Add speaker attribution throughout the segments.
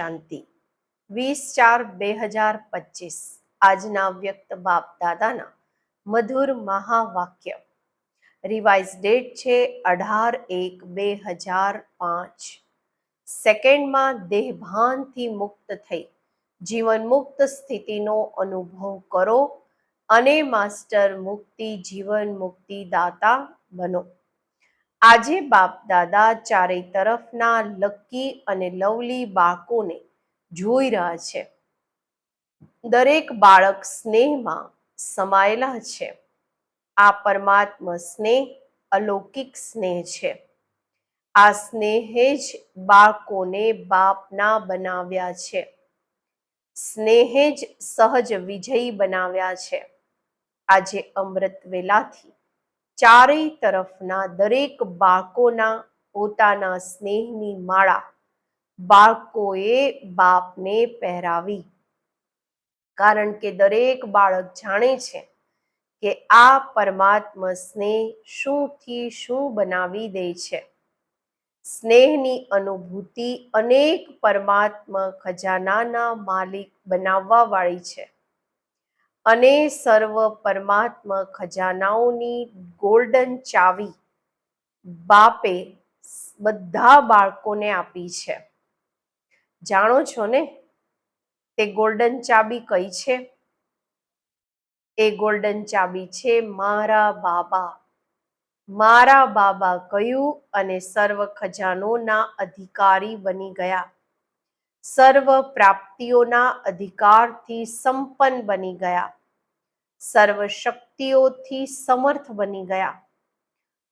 Speaker 1: શાંતિ 20/4/2025 આજના વ્યક્ત બાપ દાદાના મધુર મહાવાક્ય. રિવાઇઝ ડેટ છે 18/1/2005. સેકન્ડમાં દેહભાનથી મુક્ત થઈ જીવન મુક્ત સ્થિતિનો અનુભવ કરો અને માસ્ટર મુક્તિ જીવન મુક્તિ દાતા બનો. આજે બાપ દાદા ચારેય તરફના લકી અને લવલી બાળકોને જોઈ રહ્યા છે. દરેક બાળક સ્નેહમાં સમાયેલા છે. આ પરમાત્મા સ્નેહ અલૌકિક સ્નેહ છે. આ સ્નેહે જ બાળકોને બાપના બનાવ્યા છે. સ્નેહે જ સહજ વિજયી બનાવ્યા છે. આજે અમૃત વેલાથી ચારેય તરફના દરેક બાળકોના પોતાના સ્નેહની માળા બાળકોએ બાપને પહેરાવી. કારણ કે દરેક બાળક જાણે છે કે આ પરમાત્મા સ્નેહ શુંથી શું બનાવી દે છે. સ્નેહની અનુભૂતિ અનેક પરમાત્મા ખજાનાના માલિક બનાવવા વાળી છે. અને સર્વ પરમાત્મા ખજાનાઓની ગોલ્ડન ચાવી બાપે બધા બાળકોને આપી છે. જાણો છો ને તે ગોલ્ડન ચાબી કઈ છે? એ ગોલ્ડન ચાબી છે મારા બાબા. મારા બાબા કહ્યું અને સર્વ ખજાનોના અધિકારી બની ગયા. સર્વ પ્રાપ્તિઓના અધિકારથી સંપન્ન બની ગયા. સર્વ શક્તિઓથી સમર્થ બની ગયા.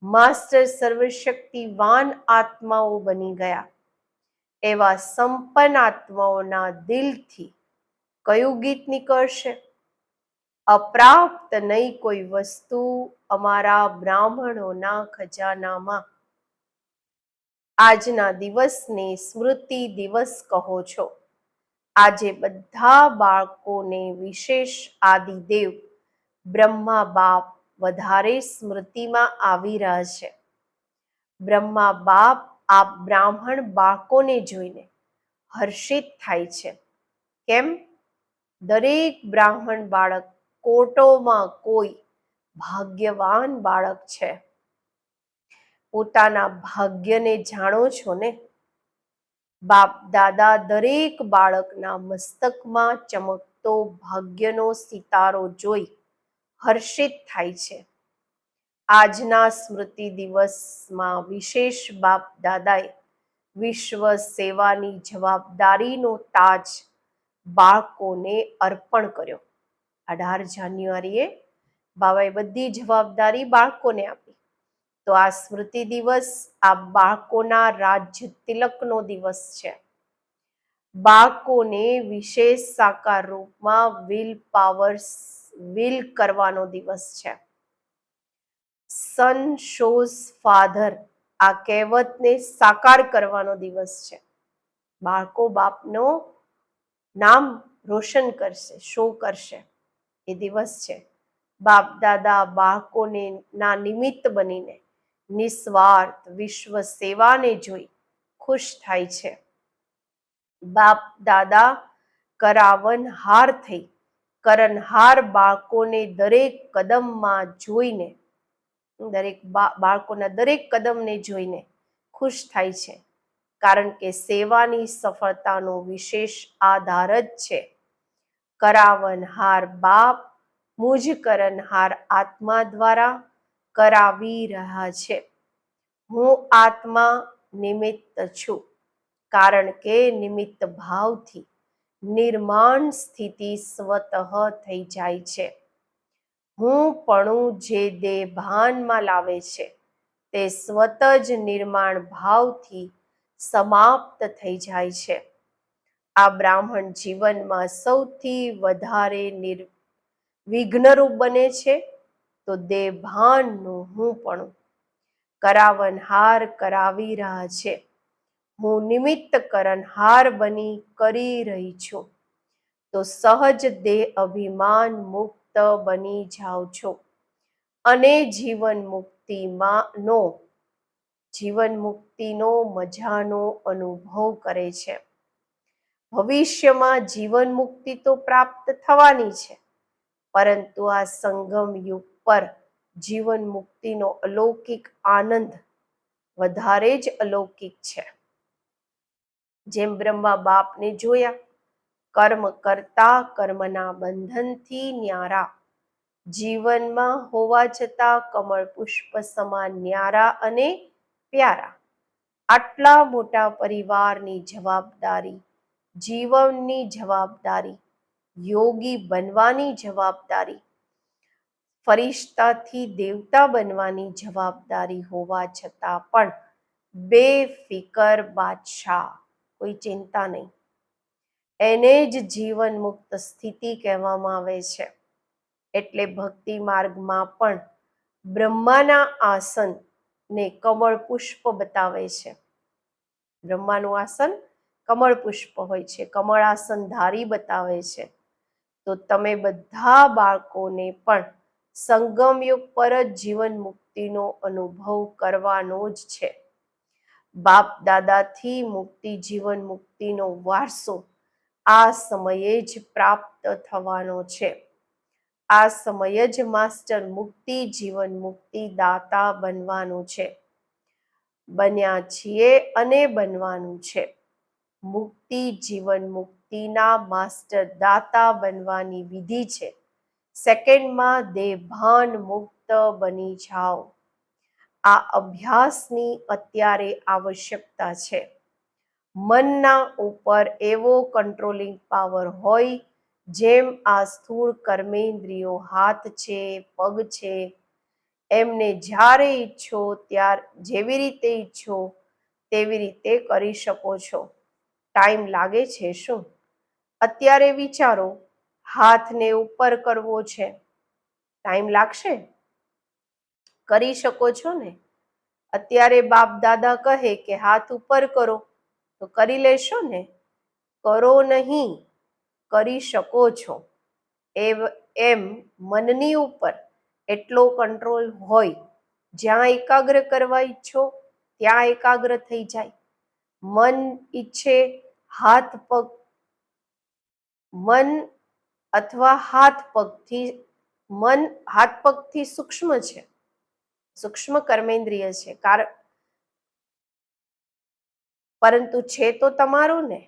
Speaker 1: માસ્ટર સર્વશક્તિવાન આત્માઓ બની ગયા. એવા સંપન્ન આત્માઓના દિલથી કયું ગીત નીકળશે? અપ્રાપ્ત નહીં કોઈ વસ્તુ અમારા બ્રાહ્મણોના ખજાનામાં. આજના દિવસને સ્મૃતિ દિવસ કહો છો. આજે બધા બાળકોને વિશેષ આદિદેવ બ્રહ્મા બાપ વધારે સ્મૃતિમાં આવી રહ્યા છે. બ્રહ્મા બાપ આ બ્રાહ્મણ બાળકોને જોઈને હર્ષિત થાય છે. કેમ? દરેક બ્રાહ્મણ બાળક કોટોમાં કોઈ ભાગ્યવાન બાળક છે. પોતાના ભાગ્યને જાણો છો ને? બાપ દાદા દરેક બાળકના મસ્તકમાં ચમકતો ભાગ્યનો સિતારો જોઈ હર્ષિત થાય છે. આજના સ્મૃતિ દિવસમાં વિશેષ બાપ દાદાએ વિશ્વ સેવાની જવાબદારીનો તાજ બાળકોને અર્પણ કર્યો. 18 જાન્યુઆરીએ બાબાએ બધી જવાબદારી બાળકોને આપી. તો આ સ્મૃતિ દિવસ આ બાળકોના રાજ્ય તિલકનો દિવસ છે. બાળકોને વિશેષ સાકાર રૂપમાં વિલ કરવાનો દિવસ છે. સન શોઝ ફાધર આ કહેવતને સાકાર કરવાનો દિવસ છે. બાળકો બાપનો નામ રોશન કરશે, શો કરશે. એ દિવસ છે. બાપ દાદા બાળકોને ના નિમિત્ત બનીને નિસ્વાર્થ વિશ્વ સેવાને જોઈ ખુશ થાય છે. બાપ દાદા કરાવનહાર થઈ કરનહાર બાળકોને દરેક કદમમાં જોઈને બાળકોના દરેક કદમને જોઈને ખુશ થાય છે. કારણ કે સેવાની સફળતાનો વિશેષ આધાર જ છે. કરાવનહાર બાપ મુજ કરનહાર આત્મા દ્વારા કરાવી રહ્યા છે. હું આત્મા નિમિત્ત છું. કારણ કે નિમિત્ત ભાવથી નિર્માણ સ્થિતિ સ્વતઃ થઈ જાય છે. હું પણ જે દેહ ભાનમાં લાવે છે તે સ્વત જ નિર્માણ ભાવથી સમાપ્ત થઈ જાય છે. આ બ્રાહ્મણ જીવનમાં સૌથી વધારે વિઘ્નરૂપ બને છે તો દેહ ભાનનું હું પણ. કરાવનહાર કરાવી રહ્યા છે. હું નિમિત્ત કરનહાર બની કરી રહી છું. તો સહજ દેહ અભિમાન મુક્ત બની જાઓ છો અને જીવન મુક્તિનો મજાનો અનુભવ કરે છે. ભવિષ્યમાં જીવન મુક્તિ તો પ્રાપ્ત થવાની છે, પરંતુ આ સંગમ યુગ પર જીવન મુક્તિનો અલૌકિક આનંદ વધારે જ અલૌકિક છે. જેમ બ્રહ્મા બાપને જોયા, કર્મ કરતા કર્મના બંધનથી ન્યારા, જીવનમાં હોવા છતાં કમળ પુષ્પ સમાન ન્યારા અને પ્યારા. આટલા મોટા પરિવારની જવાબદારી, જીવનની જવાબદારી, યોગી બનવાની જવાબદારી, ફરિશ્તાથી દેવતા બનવાની જવાબદારી હોવા છતાં પણ બેફિકર બાદશાહ, કોઈ ચિંતા નહીં. એને જ જીવન મુક્ત સ્થિતિ કહેવામાં આવે છે. એટલે ભક્તિ માર્ગમાં પણ બ્રહ્માના આસનને કમળ પુષ્પ બતાવે છે. બ્રહ્માનું આસન કમળ પુષ્પ હોય છે, કમળ આસન ધારી બતાવે છે. તો તમે બધા બાળકોને પણ સંગમયુગ પર જ જીવન મુક્તિનો અનુભવ કરવાનો જ છે. બાપ દાદાથી મુક્તિ, જીવન મુક્તિનો વારસો આ સમયે જ પ્રાપ્ત થવાનો છે. આ સમય જ માસ્ટર મુક્તિ, જીવન મુક્તિ દાતા બનવાનું છે. બન્યા છીએ અને બનવાનું છે. મુક્તિ, જીવન મુક્તિના માસ્ટર દાતા બનવાની વિધિ છે. સેકન્ડમાં દેહભાન મુક્ત બની જાઓ. આ અભ્યાસની અત્યારે આવશ્યકતા છે. મનના ઉપર એવો કંટ્રોલિંગ પાવર હોય, જેમ આ સ્થૂળ કર્મેન્દ્રિયો હાથ છે, પગ છે, એમને જ્યારે ઈચ્છો જેવી રીતે ઈચ્છો તેવી રીતે કરી શકો છો. ટાઈમ લાગે છે શું? અત્યારે વિચારો, હાથને ઉપર કરવો છે, ટાઈમ લાગશે? કરી શકો છો ને? અત્યારે બાપ દાદા કહે કે હાથ ઉપર કરો, તો કરી લેશો ને? કરો નહીં, કરી શકો છો. એમ મનની ઉપર એટલો કંટ્રોલ હોય, જ્યાં એકાગ્ર કરવા ઈચ્છો ત્યાં એકાગ્ર થઈ જાય. મન ઈચ્છે હાથ પગ, મન અથવા હાથ પગથી સૂક્ષ્મ છે, સૂક્ષ્મ કર્મેન્દ્રિય છે, પરંતુ છે તો તમારું ને.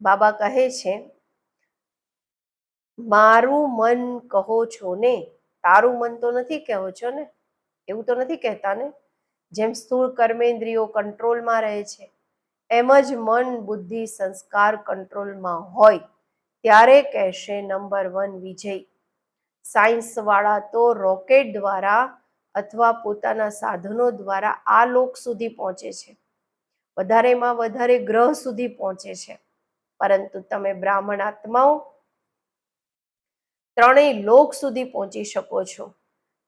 Speaker 1: બાબા કહે છે, મારું મન કહો છો ને, તારું મન તો નથી કહો છો ને, એવું તો નથી કહેતા ને. જેમ સ્થૂળ કર્મેન્દ્રિયો કંટ્રોલમાં રહે છે, એમ જ મન, બુદ્ધિ, સંસ્કાર કંટ્રોલમાં હોય ત્યારે કહેશે નંબર 1 વિજય. સાયન્સ વાળા તો રોકેટ દ્વારા અથવા પોતાના સાધનો દ્વારા આ લોક સુધી પહોંચે છે, વધારેમાં વધારે ગ્રહ સુધી પહોંચે છે. પરંતુ તમે બ્રાહ્મણ આત્માઓ ત્રણેય લોક સુધી પહોંચી શકો છો.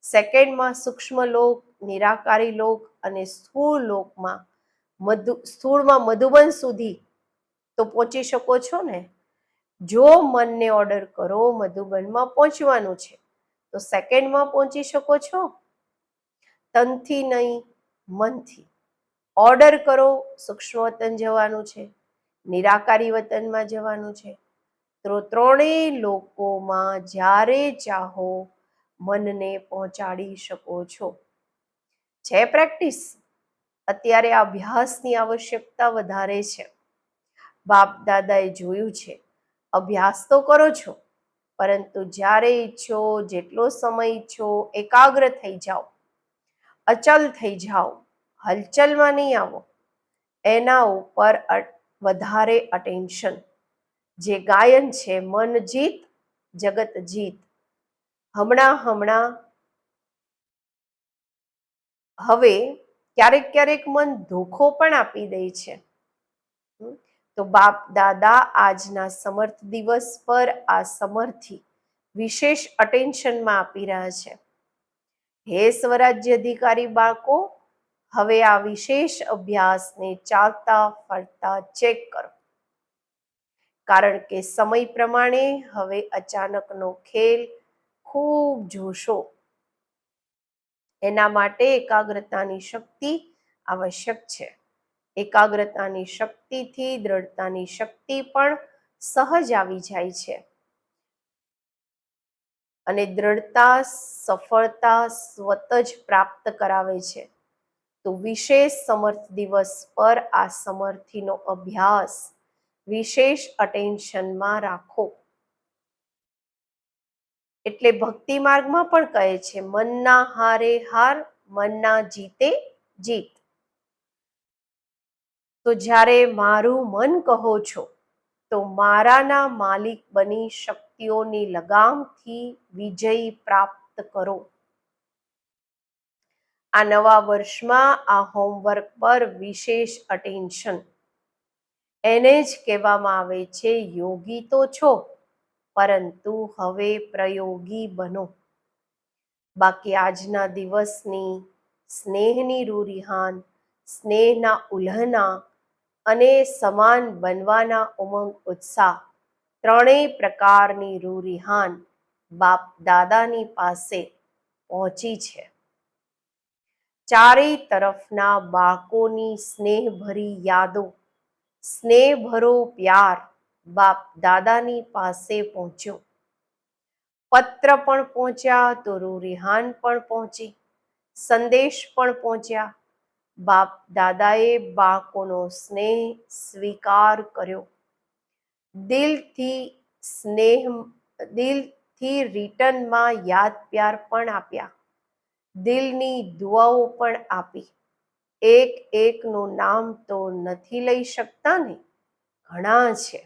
Speaker 1: સેકન્ડમાં સૂક્ષ્મ લોક, નિરાકારી લોક અને સ્થૂળમાં મધુબન સુધી તો પહોંચી શકો છો ને. જો મનને ઓર્ડર કરો મધુબનમાં પહોંચવાનું છે, તો સેકન્ડમાં પહોંચી શકો છો. તનથી નહીં, મનથી ઓર્ડર કરો. સૂક્ષ્મ વતન જવાનું છે, નિરાકારી વતનમાં જવાનું છે, તો ત્રણેય લોકોમાં જ્યારે ચાહો મનને પહોંચાડી શકો છો. છે પ્રેક્ટિસ. અત્યારે અભ્યાસની આવશ્યકતા વધારે છે. બાપ દાદાએ જોયું છે, અભ્યાસ તો કરો છો, પરંતુ જ્યારે ઈચ્છો, જેટલો સમય ઈચ્છો, એકાગ્ર થઈ જાઓ, અચલ થઈ જાઓ, હલચલમાં નહીં આવો, એના ઉપર વધારે અટેન્શન. જે ગાયન છે, મન જીત જગત જીત. હમણાં હવે ક્યારેક મન ધોખો પણ આપી દે છે. તો બાપ દાદા આજના સમર્થ દિવસ પર આ સમર્થી વિશેષ અટેન્શનમાં આપી રહ્યા છે. હે સ્વરાજ્ય અધિકારી બાળકો, હવે આ વિશેષ અભ્યાસને ચાલતા ફરતા ચેક કરો. કારણ કે સમય પ્રમાણે હવે અચાનકનો ખેલ ખૂબ જોશો. એના માટે એકાગ્રતાની શક્તિ આવશ્યક છે. એકાગ્રતાની શક્તિથી દ્રઢતાની શક્તિ પણ સહજ આવી જાય છે અને દ્રઢતા સફળતા સ્વત જ પ્રાપ્ત કરાવે છે. તો વિશેષ સમર્થ દિવસ પર આ સમર્થીનો અભ્યાસ વિશેષ અટેન્શનમાં રાખો. એટલે ભક્તિ માર્ગમાં પણ કહે છે, મનના હારે હાર, મનના જીતે જીત. તો જ્યારે મારું મન કહો છો, તો મારાના માલિક બની શક્તિઓની લગામથી વિજય પ્રાપ્ત કરો. આ નવા વર્ષમાં આ હોમવર્ક પર વિશેષ અટેન્શન. એને જ કહેવામાં આવે છે યોગી તો છો, પરંતુ હવે પ્રયોગી બનો. બાકી આજના દિવસની સ્નેહની રૂરિહાન, સ્નેહના ઉલ્હના અને સમાન બનવાના ઉમંગ ઉત્સાહ, ત્રણેય પ્રકારની રૂરિહાન બાપ દાદાની પાસે પહોંચી છે. ચારેય તરફના બાળકોની સ્નેહભરી યાદો, સ્નેહભરો પ્યાર બાપ દાદાની પાસે પહોંચ્યો. પત્ર પણ પહોંચ્યા તો રૂરિહાન પણ પહોંચી, સંદેશ પણ પહોંચ્યા. બાપ દાદાએ બાળકોનો સ્નેહ સ્વીકાર કર્યો. દિલથી સ્નેહ, દિલથી રિટર્નમાં યાદ પ્યાર પણ આપ્યા, દિલની દુઆઓ પણ આપી. એક એકનું નામ તો નથી લઈ શકતા ને, ઘણા છે.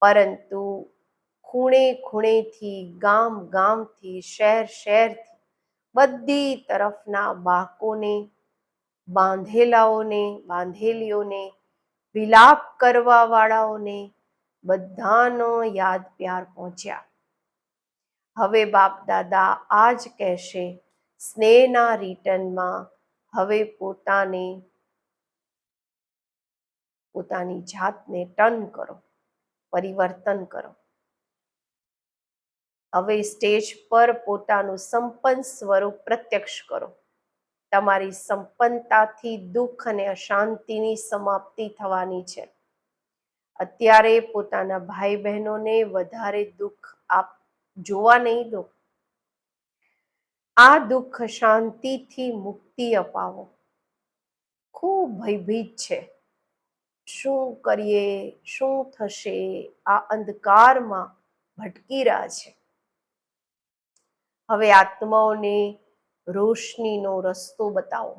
Speaker 1: પરંતુ ખૂણે ખૂણેથી, ગામ ગામથી, શહેર શહેરથી, બધી તરફના બાળકોને, બાંધેલાઓને, બાંધેલીઓને, વિલાપ કરવા વાળાઓને, બધાનો યાદ પ્યાર પહોંચ્યા. હવે બાપ દાદા આજ કહેશે, સ્નેહના રિટર્નમાં હવે પોતાની જાતને ટર્ન કરો, પરિવર્તન કરો. હવે સ્ટેજ પર પોતાનું સંપન્ન સ્વરૂપ પ્રત્યક્ષ કરો. તમારી સંપન્નતાથી દુઃખ અને અશાંતિની સમાપ્તિ થવાની છે. અત્યારે પોતાના ભાઈ બહેનોને વધારે દુઃખ જોવા નહીં દો. આ દુઃખ શાંતિથી મુક્તિ અપાવો. ખૂબ ભયભીત છે. શું કરીએ, શું થશે, આ અંધકારમાં ભટકી રહ્યા છે. હવે આત્માઓને રોશનીનો રસ્તો બતાવો.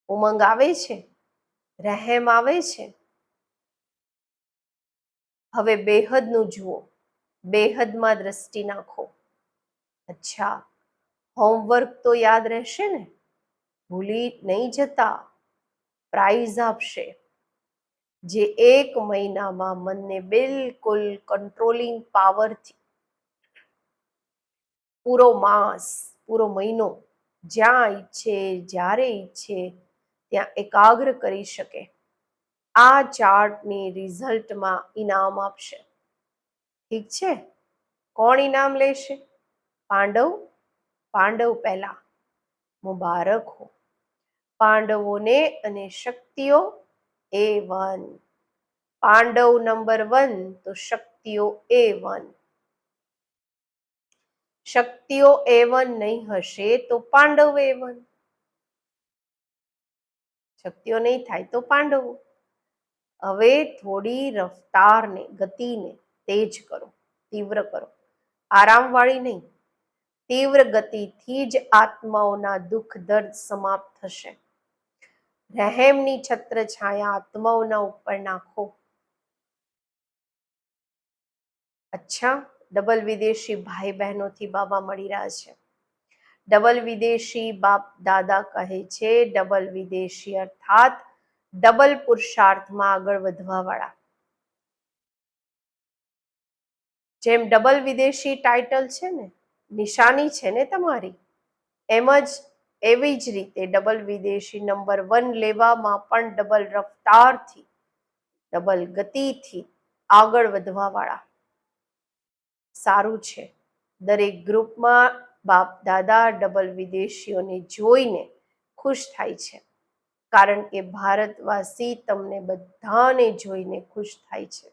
Speaker 1: ઉમંગ આવે છે, રહેમ આવે છે. હવે બેહદનું જુઓ, બેહદમાં દ્રષ્ટિ નાખો. અચ્છા, હોમવર્ક તો યાદ રહેશે ને, ભૂલી નહીં જતા. પ્રાઇઝ આપશે. જે 1 મહિનામાં મનને બિલકુલ કંટ્રોલિંગ પાવરથી પૂરો માસ, પૂરો મહિનો, જ્યાં ઈચ્છે, જ્યારે ઈચ્છે ત્યાં એકાગ્ર કરી શકે, આ ચાર્ટની રિઝલ્ટમાં ઇનામ આપશે. ઠીક છે? કોણ ઇનામ લેશે? પાંડવ. પાંડવ પહેલા. મુબારક હો પાંડવોને અને શક્તિઓ A1. પાંડવ નંબર 1 તો શક્તિઓ A1. શક્તિઓ A1 નહીં હશે તો પાંડવ A1. શક્તિઓ નહીં થાય તો પાંડવો. હવે થોડી રફતારને, ગતિને તેજ કરો, તીવ્ર કરો. આરામવાળી નહીં, તીવ્ર ગતિથી જ આત્માઓના દુઃખ દર્દ સમાપ્ત થશે. રહેમની છત્રછાયા આત્માઓના ઉપર નાખો. અચ્છા, ડબલ વિદેશી ભાઈ બહેનોથી બાબા મળી રહ્યા છે. ડબલ વિદેશી બાપ દાદા કહે છે, ડબલ વિદેશી અર્થાત ડબલ પુરુષાર્થમાં આગળ વધવા વાળા. જેમ ડબલ વિદેશી ટાઇટલ છે ને, નિશાની છે ને તમારી, એમ જ એવી જ રીતે ડબલ વિદેશી નંબર 1 લેવામાં પણ ડબલ રફતારથી, ડબલ ગતિથી આગળ વધવા વાળા. સારું છે. દરેક ગ્રુપમાં બાપ દાદા ડબલ વિદેશીઓને જોઈને ખુશ થાય છે. કારણ કે ભારતવાસી તમને બધાને જોઈને ખુશ થાય છે.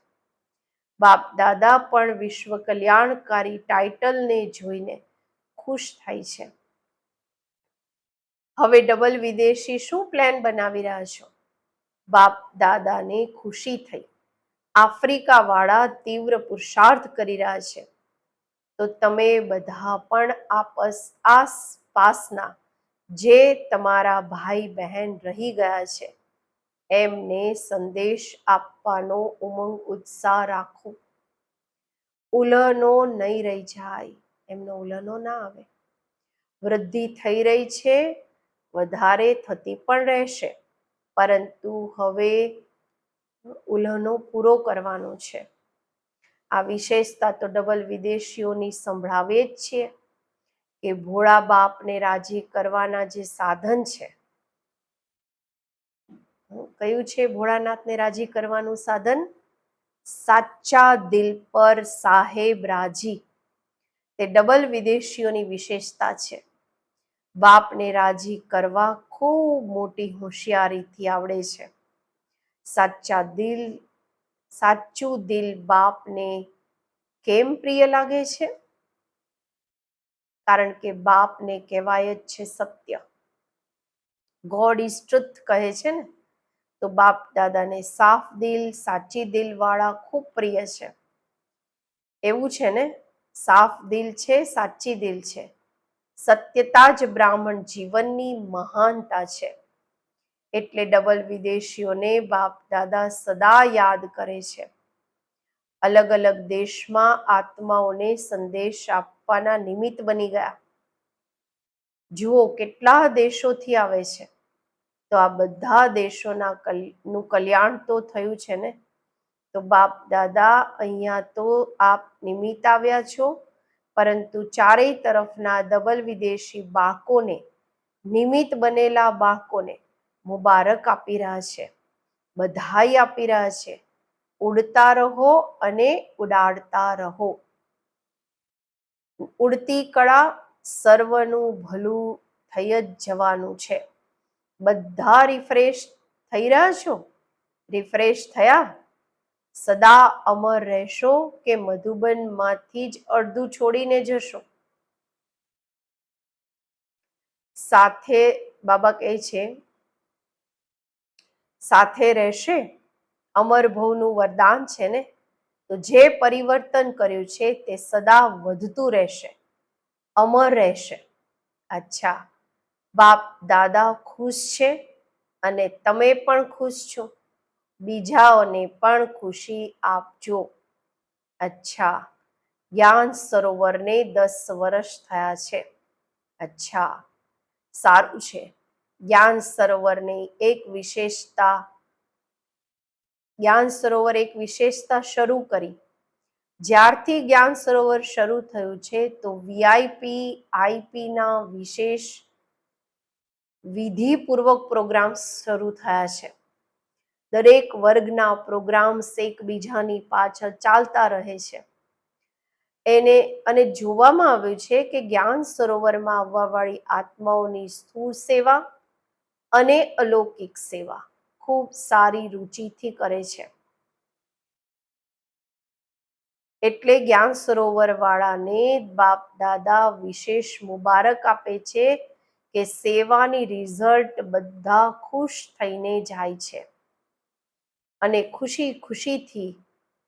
Speaker 1: બાપ દાદા પણ વિશ્વ કલ્યાણકારી ટાઇટલને જોઈને ખુશ થાય છે. હવે ડબલ વિદેશી શું પ્લાન બનાવી રહ્યા છો? બાપ દાદાને ખુશી થઈ. આફ્રિકા વાળા તીવ્ર પુરુષાર્થ કરી રહ્યા છે, તો તમે બધા પણ આસપાસના જે તમારા ભાઈ બહેન રહી ગયા છે એમને સંદેશ આપવાનો ઉમંગ ઉત્સાહ રાખો. ઉલહનો નહીં રહી જાય, એમનો ઉલહનો ના આવે. વૃદ્ધિ થઈ રહી છે, વધારે થતી પણ રહેશે, પરંતુ હવે ઉલહનો પૂરો કરવાનો છે. આ વિશેષતા તો ડબલ વિદેશીઓની સંભળાવીએ જ છીએ કે ભોળા બાપને રાજી કરવાના જે સાધન છે, કયું છે ભોળાનાથને રાજી કરવાનું સાધન? સાચા દિલ પર સાહેબ રાજી. તે ડબલ વિદેશીઓની વિશેષતા છે. બાપને રાજી કરવા ખૂબ મોટી હોશિયારીથી આવડે છે. સાચું દિલ બાપને કેમ પ્રિય લાગે છે? કારણ કે બાપને કહેવાય જ છે સત્ય. ગોડ ઇઝ ટ્રુથ કહે છે ને, તો બાપ દાદાને સાફ દિલ, સાચી દિલ વાળા ખૂબ પ્રિય છે. એવું છે ને, સાફ દિલ છે, સાચી દિલ છે. સત્યતા જ બ્રાહ્મણ જીવનની મહાનતા છે. એટલે ડબલ વિદેશીઓને બાપ દાદા સદા યાદ કરે છે. અલગ અલગ દેશમાં આત્માઓને સંદેશ આપવાના નિમિત્ત બની ગયા. જુઓ કેટલા દેશોથી આવે છે, તો આ બધા દેશોનું કલ્યાણ તો થયું છે ને. તો બાપ દાદા અહીંયા તો આપ નિમિત્ત આવ્યા છો, પરંતુ ચારેય તરફના ડબલ વિદેશી બાળકોને, નિમિત્ત બનેલા બાળકોને મુબારક આપી રહ્યા છે, બધાઈ આપી રહ્યા છે. ઉડતા રહો અને ઉડાડતા રહો. ઉડતી કળા સર્વનું ભલું થઈ જ જવાનું છે. બધા રિફ્રેશ થઈ રહ્યા છો? રિફ્રેશ થયા? સદા અમર રહેશો કે મધુબનમાંથી જ અડધું છોડીને જશો? સાથે બાબા કહે છે, સાથે રહેશે. અમર ભવનું વરદાન છે ને, તો જે પરિવર્તન કર્યું છે તે સદા વધતું રહેશે, અમર રહેશે. અચ્છા, બાપ દાદા ખુશ છે અને તમે પણ ખુશ છો. બીજાઓને પણ ખુશી આપજો. અચ્છા, જ્ઞાન સરોવરને 10 વર્ષ થયા છે. અચ્છા, સારું છે. જ્ઞાન સરોવરની એક વિશેષતા શરૂ કરી. જ્યારથી જ્ઞાન સરોવર શરૂ થયું છે તો VIP IP-ના વિશેષ વિધિપૂર્વક પ્રોગ્રામ શરૂ થયા છે. દરેક વર્ગના પ્રોગ્રામ્સ એકબીજાની પાછળ ચાલતા રહે છે. અને જોવામાં આવ્યું છે કે જ્ઞાન સરોવરમાં આવવાવાળી આત્માઓની સ્થૂળ સેવા અને અલૌકિક સેવા ખૂબ સારી રુચિથી કરે છે. એટલે જ્ઞાન સરોવર વાળાને બાપ દાદા વિશેષ મુબારક આપે છે કે સેવાની રિઝલ્ટ બધા ખુશ થઈને જાય છે અને ખુશી ખુશીથી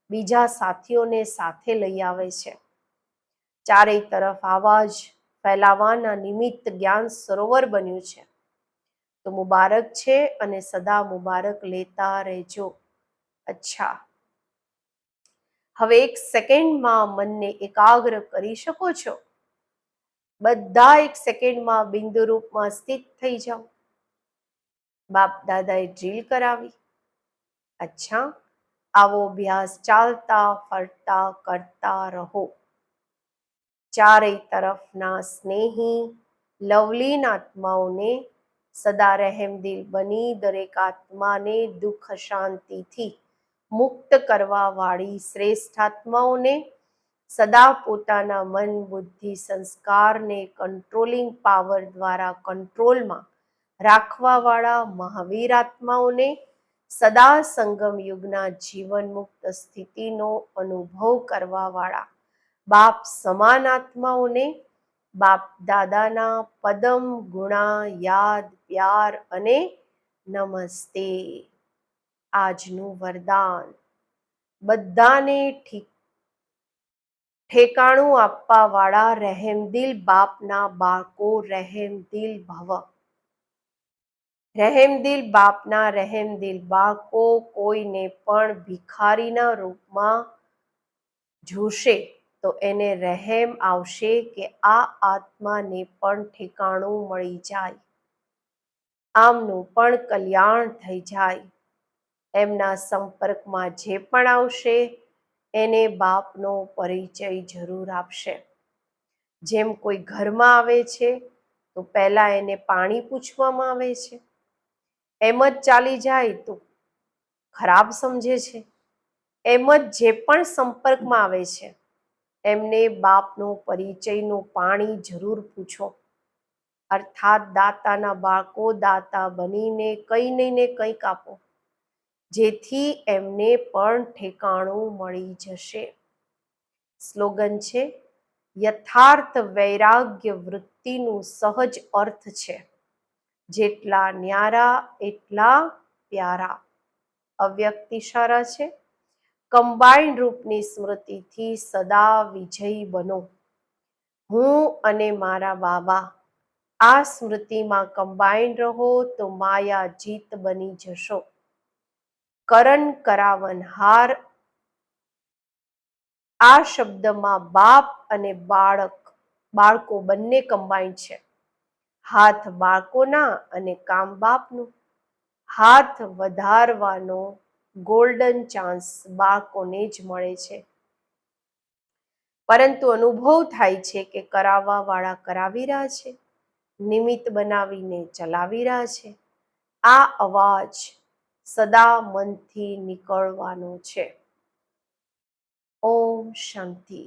Speaker 1: બીજા સાથીઓને સાથે લઈ આવે છે. ચારેય તરફ આવાજ ફેલાવાના નિમિત્ત જ્ઞાન સરોવર બન્યું છે. તો મુબારક છે અને સદા મુબારક લેતા રહેજો. અચ્છા, હવે 1 સેકન્ડમાં મનને એકાગ્ર કરી શકો છો? બધા 1 સેકન્ડમાં બિંદુ રૂપમાં સ્થિત થઈ જાઓ. બાપ દાદાએ ડ્રીલ કરાવી. અચ્છા, આવો અભ્યાસ ચાલતા ફરતા કરતા રહો. ચારેય તરફના સ્નેહી લવલીન આત્માઓને સદા રહેમદિલ બની દરેક આત્માને દુઃખ શાંતિથી મુક્ત કરવા વાળી શ્રેષ્ઠ આત્માઓને સદા પોતાના મન બુદ્ધિ સંસ્કારને કંટ્રોલિંગ પાવર દ્વારા કંટ્રોલમાં રાખવાવાળા મહાવીર આત્માઓને, સદા સંગમ યુગના જીવન મુક્ત સ્થિતિનો અનુભવ કરવાવાળા બાપ સમાન આત્માઓને, બાપ દાદાના પદમ ગુણા યાદ પ્યાર અને નમસ્તે. આજનું વરદાન બધાને ઠેકાણું આપવા વાળા રહેમદિલ બાપના બાળકો રહેમદિલ ભવ. રહેમદિલ બાપના રહેમદિલ બાળકો કોઈને પણ ભિખારીના રૂપમાં જોશે તો એને રહેમ આવશે કે આ આત્માને પણ ઠેકાણું મળી જાય, આમનું પણ કલ્યાણ થઈ જાય. એમના સંપર્કમાં જે પણ આવશે એને બાપનો પરિચય જરૂર આપશે. જેમ કોઈ ઘરમાં આવે છે તો પહેલા એને પાણી પૂછવામાં આવે છે, એમ જ ચાલી જાય તો ખરાબ સમજે છે. એમ જ જે પણ સંપર્કમાં આવે છે એમને બાપનો પરિચયનું પાણી જરૂર પૂછો. અર્થાત દાતાના બાળકો દાતા બનીને કંઈ નહીં ને કંઈક આપો, જેથી એમને પણ ઠેકાણું મળી જશે. સ્લોગન છે, યથાર્થ વૈરાગ્ય વૃત્તિનું સહજ અર્થ છે, જેટલા ન્યારા એટલા પ્યારા. અવ્યક્ત ઇશારા છે, કમ્બાઇન્ડ રૂપની સ્મૃતિથી સદા વિજયી બનો. હું અને મારા બાબા આ સ્મૃતિમાં કમ્બાઇન્ડ રહો તો માયા જીત બની જશો. કરણ કરાવનહાર આ શબ્દમાં બાપ અને બાળકો બંને કમ્બાઇન્ડ છે. હાથ બાળકોના અને કામ બાપનું. હાથ વધારવાનો ગોલ્ડન ચાન્સ બાળકોને જ મળે છે, પરંતુ અનુભવ થાય છે કે કરાવવા વાળા કરાવી રહ્યા છે, નિમિત્ત બનાવીને ચલાવી રહ્યા છે. આ અવાજ સદા મનથી નીકળવાનો છે. ઓમ શાંતિ.